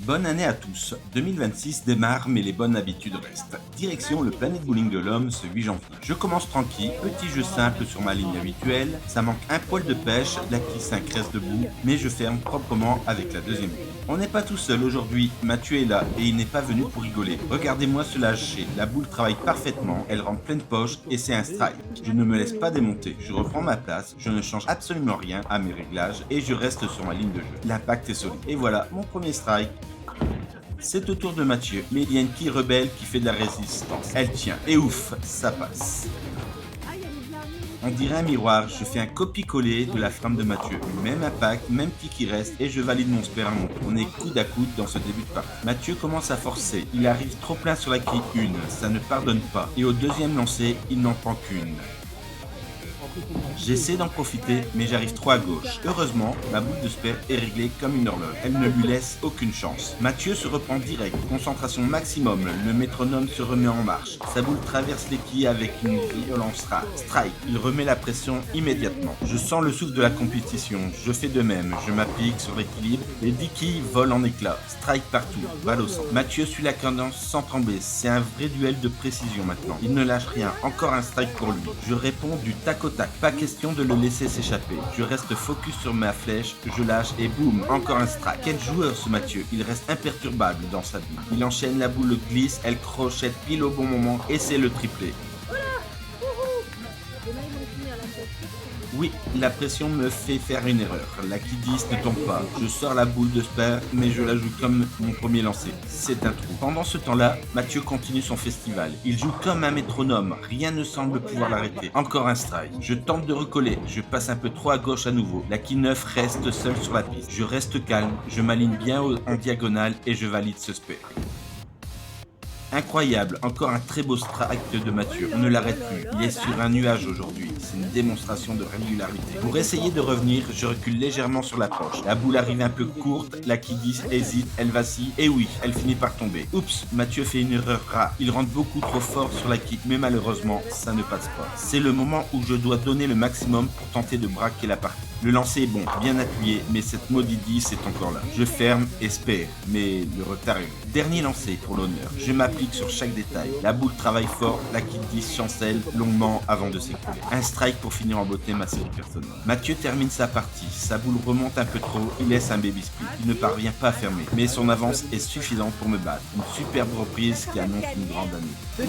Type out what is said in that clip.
Bonne année à tous. 2026 démarre, mais les bonnes habitudes restent. Direction le Planet Bowling de l'Homme ce 8 janvier. Je commence tranquille, petit jeu simple sur ma ligne habituelle. Ça manque un poil de pêche, la qui 5 reste debout, mais je ferme proprement avec la deuxième ligne. On n'est pas tout seul aujourd'hui, Mathieu est là et il n'est pas venu pour rigoler. Regardez-moi se lâcher, la boule travaille parfaitement, elle rentre pleine poche et c'est un strike. Je ne me laisse pas démonter, je reprends ma place, je ne change absolument rien à mes réglages et je reste sur ma ligne de jeu. L'impact est solide. Et voilà, mon premier strike. C'est au tour de Mathieu, mais il y a une quille rebelle qui fait de la résistance. Elle tient, et ouf, ça passe. On dirait un miroir, je fais un copier-coller de la frame de Mathieu. Même impact, même quille qui reste, et je valide mon spare à mon tour. On est coude à coude dans ce début de partie. Mathieu commence à forcer, il arrive trop plein sur la quille 1, ça ne pardonne pas. Et au deuxième lancer, il n'en prend qu'une. J'essaie d'en profiter, mais j'arrive trop à gauche. Heureusement, ma boule de spare est réglée comme une horloge. Elle ne lui laisse aucune chance. Mathieu se reprend direct, concentration maximum, le métronome se remet en marche. Sa boule traverse les quilles avec une violence rare. Strike, il remet la pression immédiatement. Je sens le souffle de la compétition, je fais de même, je m'applique sur l'équilibre, les 10 quilles volent en éclats. Strike partout, balle au centre. Mathieu suit la cadence sans trembler, c'est un vrai duel de précision maintenant. Il ne lâche rien, encore un strike pour lui. Je réponds du tac au tac, pas question de le laisser s'échapper. Je reste focus sur ma flèche, je lâche et boum, encore un strike. Quel joueur ce Mathieu, il reste imperturbable dans sa vie. Il enchaîne, la boule glisse, elle crochette pile au bon moment et c'est le triplé. Oui, la pression me fait faire une erreur. La qui 10 ne tombe pas. Je sors la boule de spare, mais je la joue comme mon premier lancer. C'est un trou. Pendant ce temps-là, Mathieu continue son festival. Il joue comme un métronome. Rien ne semble pouvoir l'arrêter. Encore un strike. Je tente de recoller. Je passe un peu trop à gauche à nouveau. La qui 9 reste seule sur la piste. Je reste calme. Je m'aligne bien en diagonale et je valide ce spare. Incroyable, encore un très beau strike de Mathieu. On ne l'arrête plus, il est sur un nuage aujourd'hui. C'est une démonstration de régularité. Pour essayer de revenir, je recule légèrement sur l'approche. La boule arrive un peu courte, la qui 10 hésite, elle vacille, et oui, elle finit par tomber. Oups, Mathieu fait une erreur rare. Il rentre beaucoup trop fort sur la kick, mais malheureusement, ça ne passe pas. C'est le moment où je dois donner le maximum pour tenter de braquer la partie. Le lancer est bon, bien appuyé, mais cette maudite 10 est encore là. Je ferme, espère, mais le retard est long. Dernier lancer pour l'honneur. Je m'applique sur chaque détail. La boule travaille fort, la kick 10 chancelle longuement avant de s'écrouler. Un strike pour finir en beauté ma série personnelle. Mathieu termine sa partie. Sa boule remonte un peu trop, il laisse un baby split. Il ne parvient pas à fermer, mais son avance est suffisante pour me battre. Une superbe reprise qui annonce une grande année.